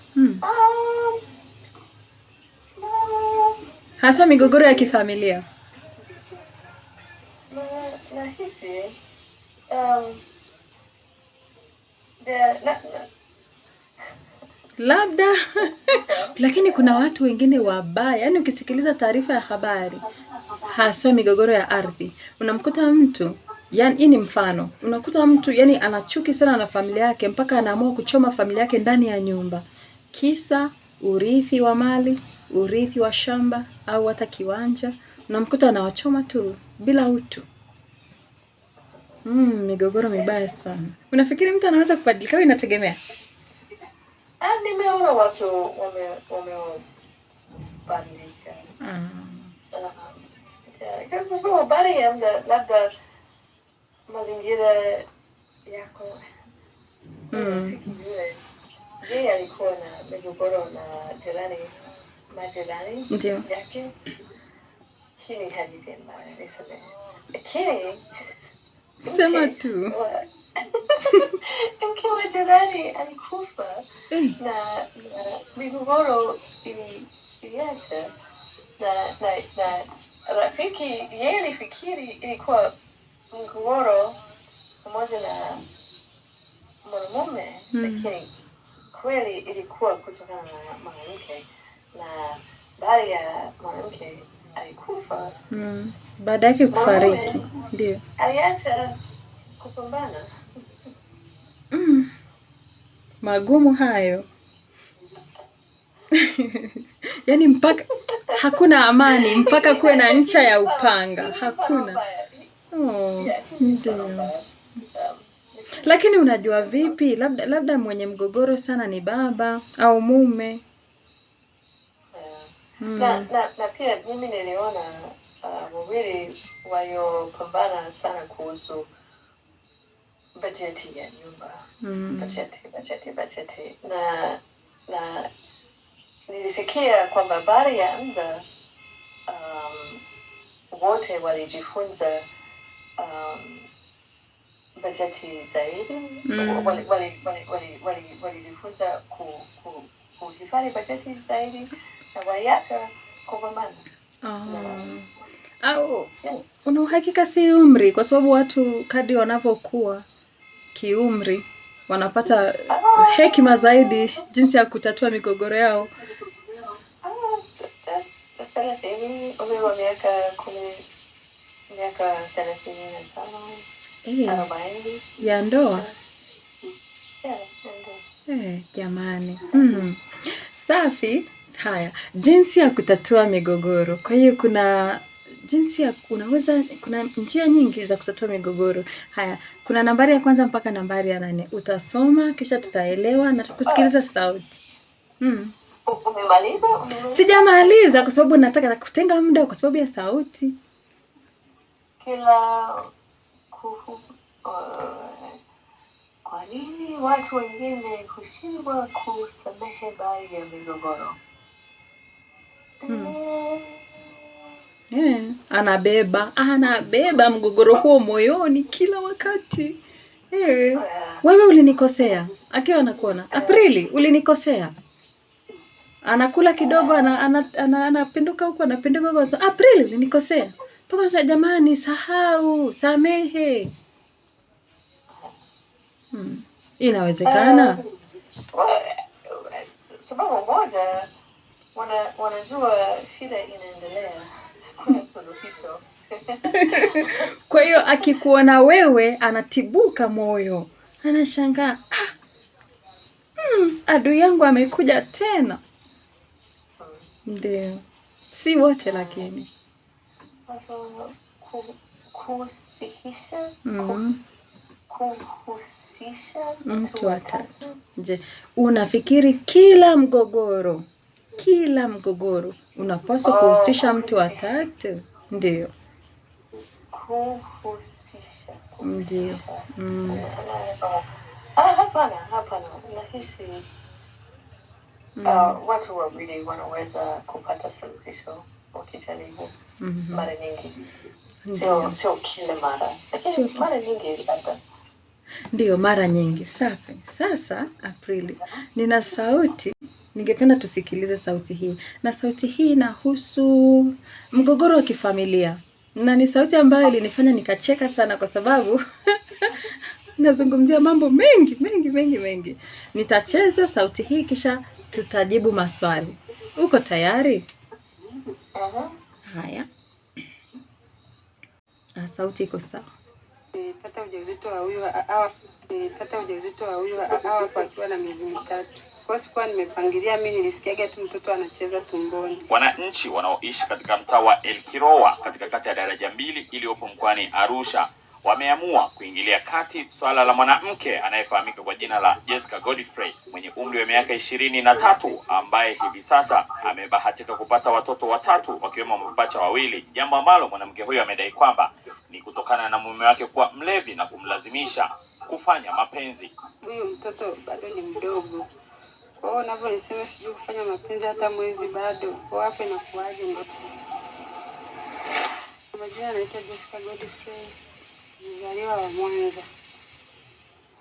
Hasa migogoro ya kifamilia. Nahisi labda lakini kuna watu wengine wabaya. Yaani ukisikiliza taarifa ya habari, hasa migogoro ya ardhi, unamkuta mtu, yani hii ni mfano, unakuta mtu yani anachuki sana na familia yake mpaka anaamua kuchoma familia yake ndani ya nyumba. Kisa urithi wa mali, urithi wa shamba au hata kiwanja, unamkuta anawachoma tu bila utu. Migogoro mibaya sana. Unafikiri mtu anaweza kubadilika au inategemea? Nimeona watu wamebadilika. Kwa sababu baada ya muda labda mazingira yako. Yeye alikuwa na migogoro na majirani yake. Hii ni hadithi mbaya, niseme. lakini Sema tu. mke wa jirani alikufa na migogoro iliacha na rafiki yeye alifikiri ilikuwa mgogoro pamoja na mwanamume, lakini kweli ilikuwa kutokana na mwanamke, na baada ya mwanamke alikufa, baada yake kufariki, ndio aliacha kupambana. Magumu hayo. Yaani mpaka hakuna amani mpaka kuwe na ncha ya upanga, hakuna. Ndio. Lakini unajua vipi, labda mwenye mgogoro sana ni baba au mume. Na pia mimi niliona wawili waliopambana sana kuhusu bajeti ya nyumba. Bajeti. Na nilisikia kwamba baada ya muda wote walijifunza bajeti zaidi. Walijifunza kuhifadhi bajeti zaidi na waliacha kupambana. Au una uhakika si umri, kwa sababu watu kadri wanavyokuwa kiumri wanapata hekima zaidi jinsi ya kutatua migogoro yao. Umri wa miaka 35 ya ndoa. Jamani. Safi. Haya, jinsi ya kutatua migogoro. Kwa hiyo kuna njia nyingi za kutatua migogoro. Haya, kuna nambari ya kwanza mpaka nambari ya 8. Utasoma kisha tutaelewa na tukusikiliza sauti. Umemaliza? Sijamaliza kwa sababu nataka kutenga muda kwa sababu ya sauti. Kwa nini watu wengine hushindwa kusamehe baadhi ya migogoro? Anabeba mgogoro huo moyoni kila wakati. Wewe ulinikosea. Akiwa anakuona, Aprili ulinikosea. Anakula kidogo, anapinduka huko, anapinduka huko. Aprili ulinikosea. Paka jamani, samehe. Inawezekana. Sababu moja, wanajua shida inaendelea, kuna suluhisho. Kwa hiyo akikuona wewe anatibuka moyo, anashangaa, adui yangu amekuja tena. Ndio, si wote lakini kuhusisha mtu wa tatu. Je, unafikiri kila mgogoro unapaswa kuhusisha mtu wa tatu? Ndio. Kuhusisha. Ndio. Hapana. Nahisi watu wawili wanaweza kupata suluhisho wakijaribu mara nyingi. Sio kila mara. Lakini mara nyingi labda. Ndio, mara nyingi. Safi. Sasa Aprili, nina sauti, ningependa tusikilize sauti hii. Na sauti hii inahusu mgogoro wa kifamilia. Na ni sauti ambayo ilinifanya nikacheka sana kwa sababu nazungumzia mambo mengi. Nitacheza sauti hii kisha tutajibu maswali. Uko tayari? Haya. Sauti iko sawa. Nilipata ujauzito wa huyu hapa akiwa na miezi mitatu. Kwa sikuwa nimepangilia, mimi nilisikiaga tu mtoto anacheza tumboni. Wananchi wanaoishi katika mtaa wa El Kiroa katika kata ya Daraja Mbili iliyopo mkoani Arusha wameamua kuingilia kati swala la mwanamke anayefahamika kwa jina la Jessica Godfrey mwenye umri wa miaka 23 ambaye hivi sasa amebahatika kupata watoto watatu wakiwemo mapacha wawili, jambo ambalo mwanamke huyo amedai kwamba ni kutokana na mume wake kuwa mlevi na kumlazimisha kufanya mapenzi. Huyu mtoto bado ni mdogo. Kwa hiyo ninavyonisema sijui kufanya mapenzi hata mwezi bado. Kwa wapi na kuaje ndio. Kwa majina naitwa Jessica Godfrey, mzaliwa wa Mwanza.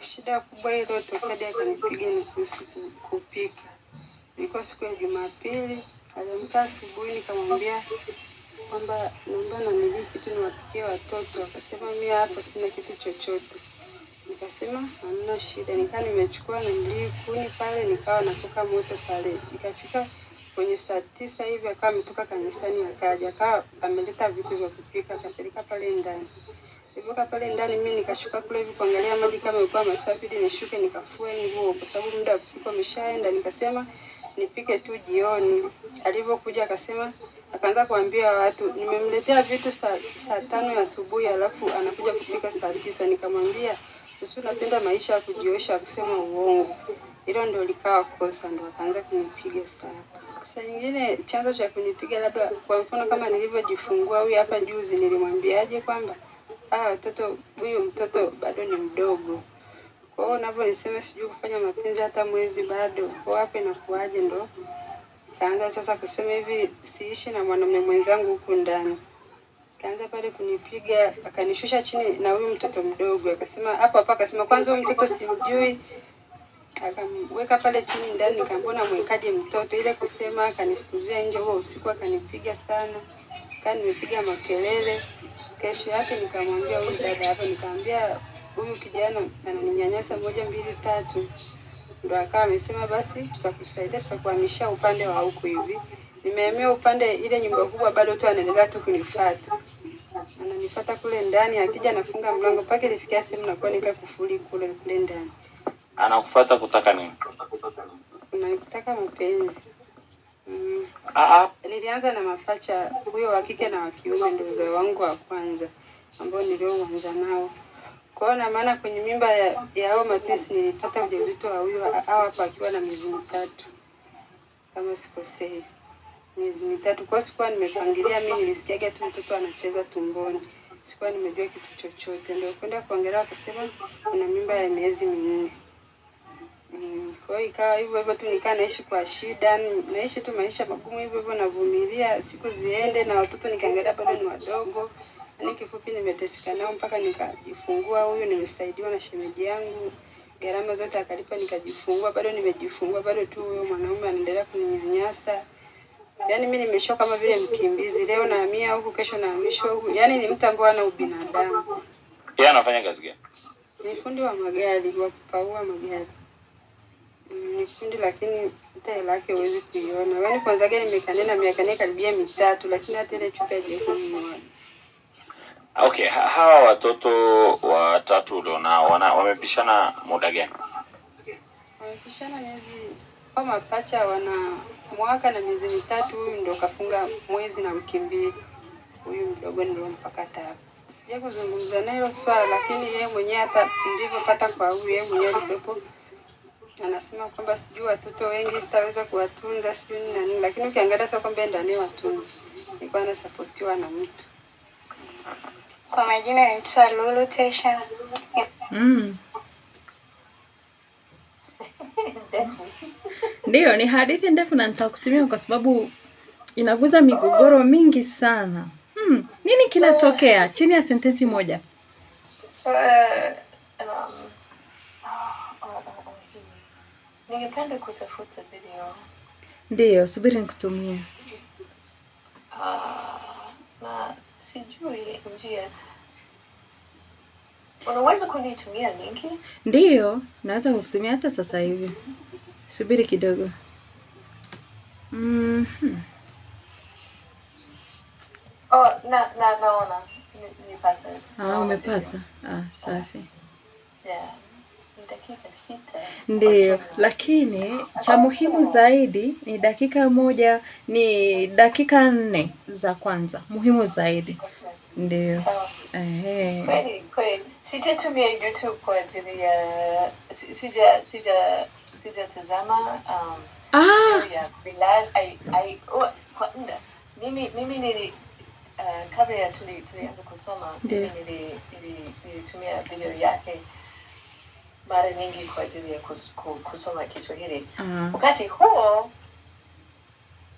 Shida kubwa ile tokea akanipiga ni kuhusu kupika. Ilikuwa siku ya Jumapili, aliamka asubuhi nikamwambia kwamba naomba na mimi kitu niwapikie watoto. Akasema mimi hapo sina kitu chochote. Nikasema hamna shida. Nikaa nimechukua na kuni pale nikawa nakoka moto pale. Nikafika kwenye saa 9 hivi akawa ametoka kanisani akaja. Akawa ameleta vitu vya kupika akapeleka pale ndani. Nilipoka pale ndani mimi nikashuka kule hivi kuangalia maji kama ilikuwa masafi ili nishuke nikafue nguo kwa sababu muda wa kupika umeshaenda. Nikasema nipike tu jioni. Alipokuja akasema akaanza kuambia watu nimemletea vitu saa 5 asubuhi alafu anakuja kupika saa 9. Nikamwambia usiwe unapenda maisha ya kujiosha akisema uongo. Hilo ndio likawa kosa, ndio akaanza kunipiga sana. Sasa nyingine chanzo cha kunipiga labda kwa mfano kama nilivyojifungua huyu hapa juzi nilimwambiaje kwamba watoto huyu mtoto bado ni mdogo. Kwa hiyo unaponisema sijui kufanya mapenzi hata mwezi bado, kwa hapo inakuaje ndo kaanza sasa kusema hivi siishi na mwanamume mwenzangu huku ndani. Kaanza pale kunipiga, akanishusha chini na huyu mtoto mdogo. Akasema hapo akasema kwanza huyu mtoto simjui. Akamweka pale chini ndani nikamwona mwekaje mtoto ile kusema akanifukuzia nje huo usiku akanipiga sana. Kani nimepiga makelele. Kesho yake nikamwambia huyu dada hapa nikamwambia huyu kijana ananinyanyasa 1 2 3. Ndio akawa amesema basi tutakusaidia tutakuhamisha upande wa huku hivi. Nimehamia upande ile nyumba kubwa bado tu anaendelea tu kunifuata. Ananifuata kule ndani akija anafunga mlango pake ilifikia sehemu nakuwa nika kufuli kule ndani. Anakufuata kutaka nini? Unataka mapenzi. Nilianza na mapacha huyo wa kike na wa kiume ndio uzao wangu wa kwanza ambao nilioanza nao. Kwa na maana kwenye mimba ya hao matesi nilipata ujauzito wa huyo hapa akiwa na miezi 3. Kama sikosei. Miezi 3 kwa sikuwa nimepangilia mimi nilisikiaga tu mtoto anacheza tumboni. Sikuwa nimejua kitu chochote. Ndio kwenda kuangalia akasema kuna mimba ya miezi 4. Kwa hiyo ikawa hivyo tu nikaa naishi kwa shida, naishi tu maisha magumu hivyo navumilia siku ziende na watoto nikaangalia bado ni wadogo. Yaani kifupi nimeteseka nao mpaka nikajifungua huyu nimesaidiwa na shemeji yangu. Gharama zote akalipa nikajifungua bado nimejifungua bado tu huyo mwanaume anaendelea kuninyanyasa. Yaani mimi nimeshoka kama vile mkimbizi leo nahamia huku kesho nahamishwa huku. Yaani ni mtu ambaye ana ubinadamu. Yeye anafanya kazi gani? Ni fundi wa magari, wa kupaua magari. Ni fundi lakini hata hela yake huwezi kuiona. Yaani kwanza gani nimekanena miaka karibia 3 lakini hata ile chupa haijakununua. Okay, hawa watoto watatu ulionao wamepishana muda gani? Wamepishana miezi kwa mapacha wana mwaka na miezi 3 huyu ndio kafunga mwezi na wiki 2. Huyu mdogo ndio mpaka 3. Sija kuzungumza naye swala lakini yeye mwenyewe hata nilivyopata kwa huyu yeye mwenyewe alipo anasema kwamba sijui watoto wengi sitaweza kuwatunza sijui nini lakini ukiangalia sio kwamba ndani watunzi. Nilikuwa nasapotiwa na mtu. Kwa majina naitwa Lulu Tesha. Ndio, ni hadithi ndefu na nitakutumia kwa sababu inaguza migogoro mingi sana. Nini kinatokea chini ya sentensi moja? Ningependa kutafuta video. Ndio, subiri nikutumie. Na sijui njia. Unaweza kunitumia linki? Ndio, naweza kukutumia hata sasa hivi. Subiri kidogo. Naona. Nipata. Umepata? Safi. Yeah. Dakika 6. Ndio, lakini cha muhimu zaidi ni dakika 4 za kwanza. Muhimu zaidi. Ndio. Kweli. Sijatumia YouTube kwa ajili ya sijatazama ya Bilal kwa muda. Mimi nili kabla ya tulianza kusoma nilitumia video yake mara nyingi kwa ajili ya kusoma Kiswahili. Wakati huo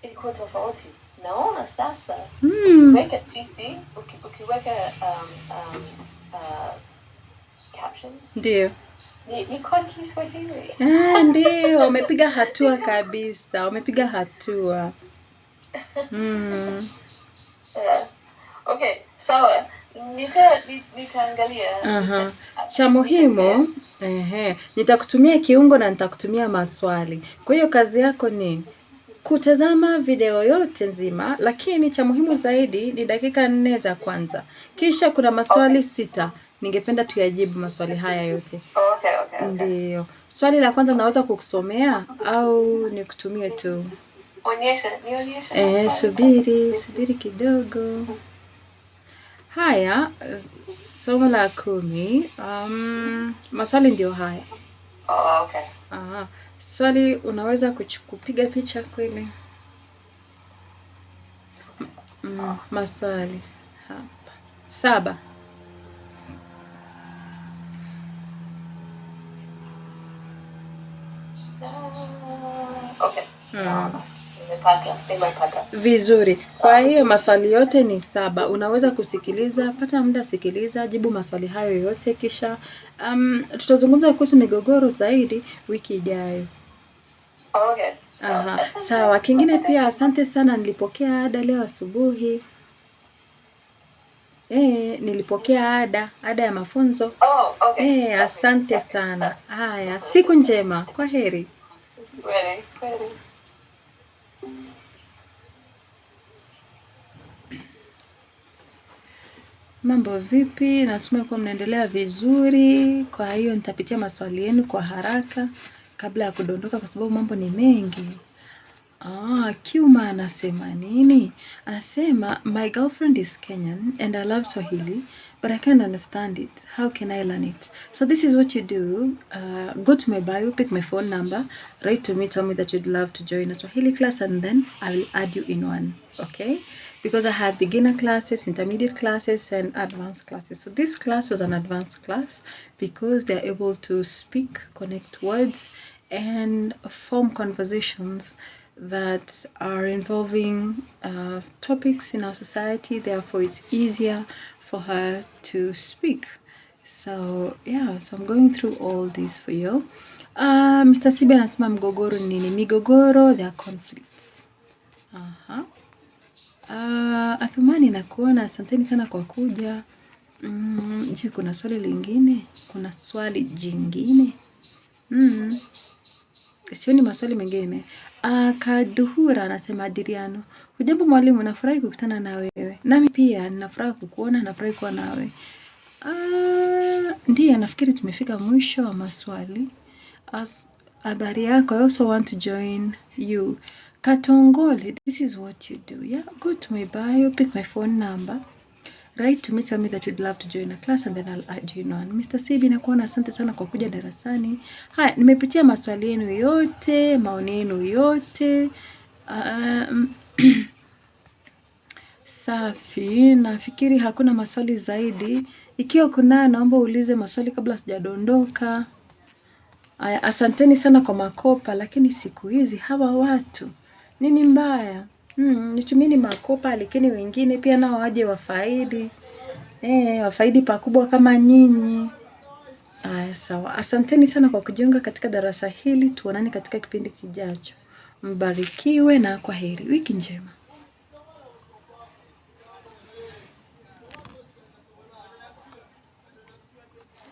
ilikuwa tofauti. naona sasa Mm. ukiweka sisi, ukiweka captions Ndio. ni kwa Kiswahili. Ndio, umepiga hatua kabisa. Umepiga hatua. Okay, sawa. Nitaangalia. Cha muhimu, nitakutumia kiungo na nitakutumia maswali. Kwa hiyo kazi yako ni kutazama video yote nzima, lakini cha muhimu zaidi ni dakika 4 za kwanza. Kisha kuna maswali 6. Ningependa tuyajibu maswali haya yote. Okay. Ndio. Swali la kwanza naweza kukusomea au nikutumie tu? Nionyeshe. Subiri kidogo. Haya, somo la 10. Maswali ndio haya. Okay. Swali unaweza kupiga picha kweli? Maswali hapa 7. Okay. Nimepata. Vizuri. Kwa hiyo maswali yote ni 7. Unaweza kusikiliza, pata muda sikiliza, jibu maswali hayo yote kisha tutazungumza kuhusu migogoro zaidi wiki ijayo. Okay. Sawa. Kingine pia asante sana, nilipokea ada leo asubuhi. Nilipokea ada ya mafunzo. Okay. Asante sana. Haya, siku njema. Kwaheri. Kwaheri. Mambo vipi? Natumai kuwa mnaendelea vizuri. Kwa hiyo nitapitia maswali yenu kwa haraka kabla ya kudondoka kwa sababu mambo ni mengi. Kiuma anasema nini? Anasema my girlfriend is Kenyan and I love Swahili but I can't understand it. How can I learn it? So this is what you do. Go to my bio, pick my phone number, write to me, tell me that you'd love to join a Swahili class and then I will add you in one. Okay? Because I had beginner classes, intermediate classes and advanced classes. So this class was an advanced class because they're able to speak, connect words and form conversations that are involving topics in our society. Therefore it's easier for her to speak. So yeah, so I'm going through all this for you. Mr. Sibe anasema mgogoro nini? Migogoro, there are conflicts. Athumani nakuona, asanteni sana kwa kuja. Je, kuna swali lingine? Kuna swali jingine? Sioni maswali mengine. Kaduhura anasema Adriano, hujambo mwalimu, nafurahi kukutana na wewe. Nami pia ninafurahi kukuona, nafurahi kuwa nawe. Ndiyo, nafikiri tumefika mwisho wa maswali. Habari yako, I also want to join you. Katongole, this is what you do. Yeah, go to my bio, pick my phone number, write to me, tell me that you'd love to join a class and then I'll add you on. Mr. Sibi, nakuona, asante sana kwa kuja darasani. Haya, nimepitia maswali yenu yote, maoni yenu yote. Safi, nafikiri hakuna maswali zaidi. Ikiwa kuna, naomba uulize maswali kabla sijadondoka. Asanteni sana kwa makopa, lakini siku hizi hawa watu nini mbaya? Nitumini makopa, lakini wengine pia nao waje wafaidi. Wafaidi pakubwa kama nyinyi. Sawa. Asanteni sana kwa kujiunga katika darasa hili. Tuonane katika kipindi kijacho. Mbarikiwe na kwaheri. Wiki njema.